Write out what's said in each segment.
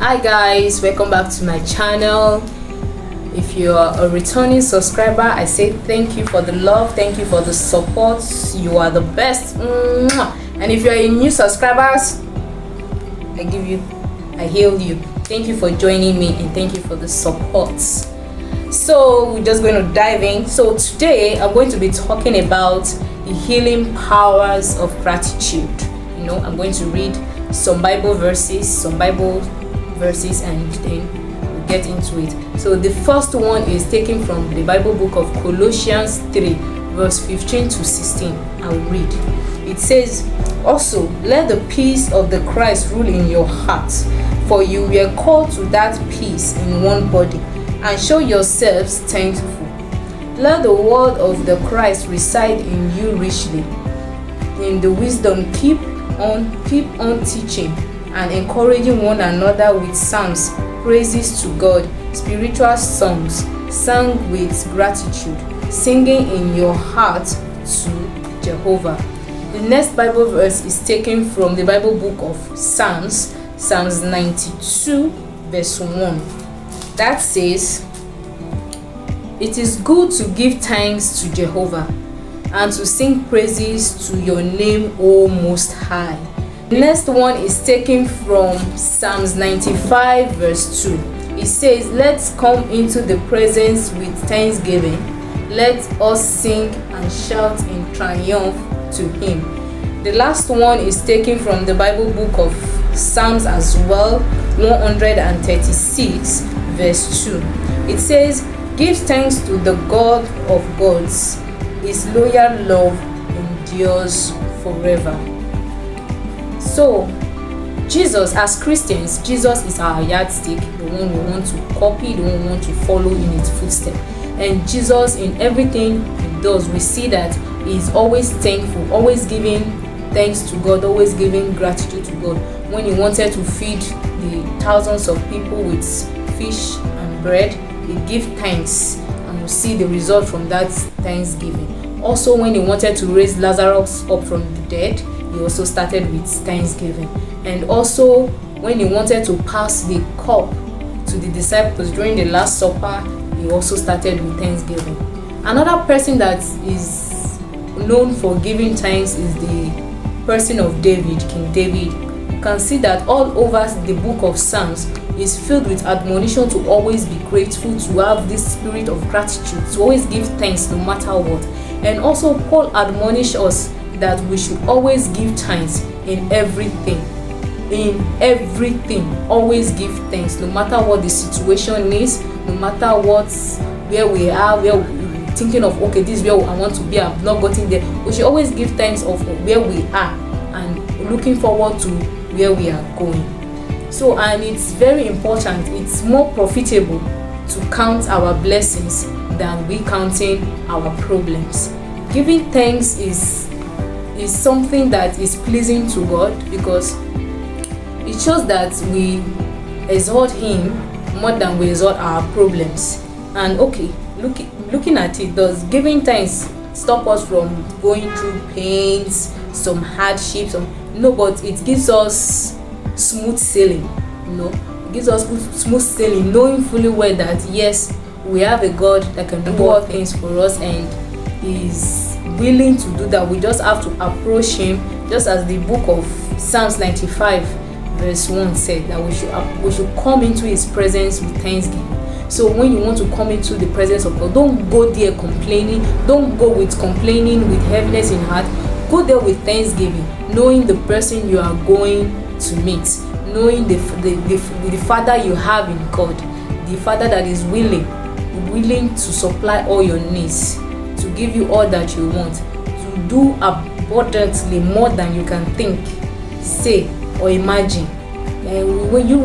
Hi guys, welcome back to my channel. If you are a returning subscriber, I say thank you for the love, thank you for the support. You are the best. And if you are a new subscribers, I hail you. Thank you for joining me and thank you for the support. So we're just going to dive in. So today I'm going to be talking about the healing powers of gratitude. I'm going to read some Bible verses, and then we'll get into it. So the first one is taken from the Bible book of Colossians 3 verse 15 to 16. I'll read. It says, "Also let the peace of the Christ rule in your hearts, for you were called to that peace in one body, and show yourselves thankful. Let the word of the Christ reside in you richly. In the wisdom keep on teaching and encouraging one another with psalms, praises to God, spiritual songs, sung with gratitude, singing in your heart to Jehovah." The next Bible verse is taken from the Bible book of Psalms 92 verse 1. That says, "It is good to give thanks to Jehovah and to sing praises to your name, O Most High." The next one is taken from Psalms 95 verse 2. It says, "Let's come into the presence with thanksgiving. Let us sing and shout in triumph to him." The last one is taken from the Bible book of Psalms as well, 136 verse 2. It says, "Give thanks to the God of gods. His loyal love endures forever." So, Jesus, as Christians, Jesus is our yardstick, the one we want to copy, the one we want to follow in his footsteps. And Jesus, in everything he does, we see that he is always thankful, always giving thanks to God, always giving gratitude to God. When he wanted to feed the thousands of people with fish and bread, he gave thanks, and we see the result from that thanksgiving. Also, when he wanted to raise Lazarus up from the dead, he also started with thanksgiving. And also, when he wanted to pass the cup to the disciples during the Last Supper, he also started with thanksgiving. Another person that is known for giving thanks is the person of David, King David. You can see that all over the book of Psalms is filled with admonition to always be grateful, to have this spirit of gratitude, to always give thanks no matter what. And also Paul admonished us that we should always give thanks in everything. In everything, always give thanks, no matter what the situation is, no matter where we are, where we're thinking of, okay, this is where I want to be, I've not gotten there. We should always give thanks of where we are and looking forward to where we are going. So, and it's very important, it's more profitable to count our blessings than we counting our problems. Giving thanks is something that is pleasing to God, because it shows that we exalt him more than we exalt our problems. And okay, looking at it, does giving thanks stop us from going through pains, some hardships? No, but it gives us smooth sailing. It gives us smooth sailing, knowing fully well that yes, we have a God that can do all things for us, and is willing to do that. We just have to approach him, just as the book of Psalms 95 verse 1 said, that we should come into his presence with thanksgiving. So when you want to come into the presence of God, don't go there complaining, don't go with complaining, with heaviness in heart. Go there with thanksgiving, knowing the person you are going to meet, knowing the Father you have in God, the Father that is willing to supply all your needs, to give you all that you want, to do abundantly more than you can think, say, or imagine. And when you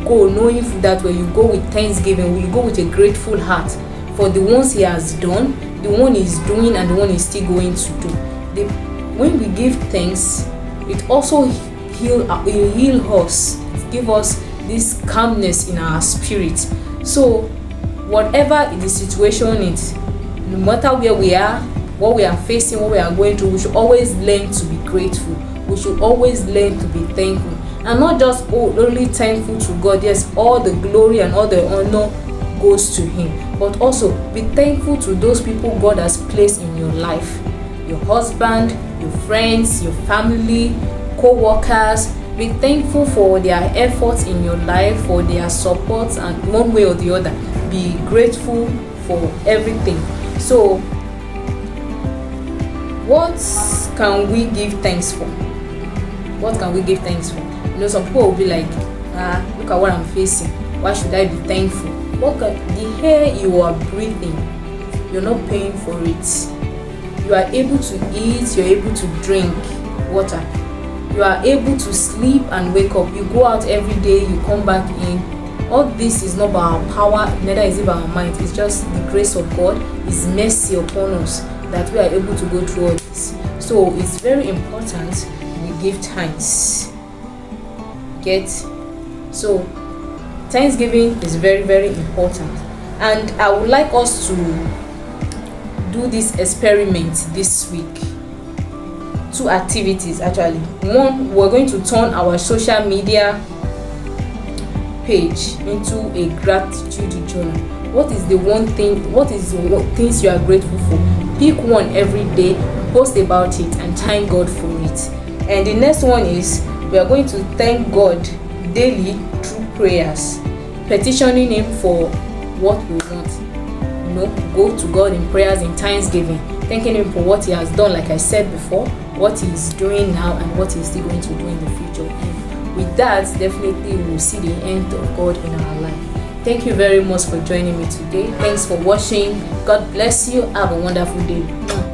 go knowing that, when you go with thanksgiving, when you go with a grateful heart for the ones he has done, the one he's doing, and the one he's still going to do. When we give thanks, it also heal us. It gives us this calmness in our spirit. So whatever the situation is, no matter where we are, what we are facing, what we are going through, we should always learn to be grateful. We should always learn to be thankful. And not just only thankful to God. Yes, all the glory and all the honor goes to him, but also be thankful to those people God has placed in your life, your husband, your friends, your family, co-workers. Be thankful for their efforts in your life, for their support, and one way or the other, be grateful for everything. So what can we give thanks for? What can we give thanks for? Some people will be like, look at what I'm facing, why should I be thankful? The air you are breathing, you're not paying for it. You are able to eat, you're able to drink water, you are able to sleep and wake up, you go out every day, you come back in. All this is not by our power, neither is it by our mind. It's just the grace of God, his mercy upon us, that we are able to go through all this. So it's very important we give thanks. So Thanksgiving is very, very important, and I would like us to do this experiment this week. 2 activities actually. One, we're going to turn our social media page into a gratitude journal. What is the things you are grateful for? Pick one every day, post about it, and thank God for it. And the next one is, we are going to thank God daily through prayers, petitioning him for what we want. Go to God in prayers, in thanksgiving, thanking him for what he has done, like I said before, what he is doing now, and what he's still going to do in the future. And with that, definitely we will see the end of God in our life. Thank you very much for joining me today. Thanks for watching. God bless you. Have a wonderful day.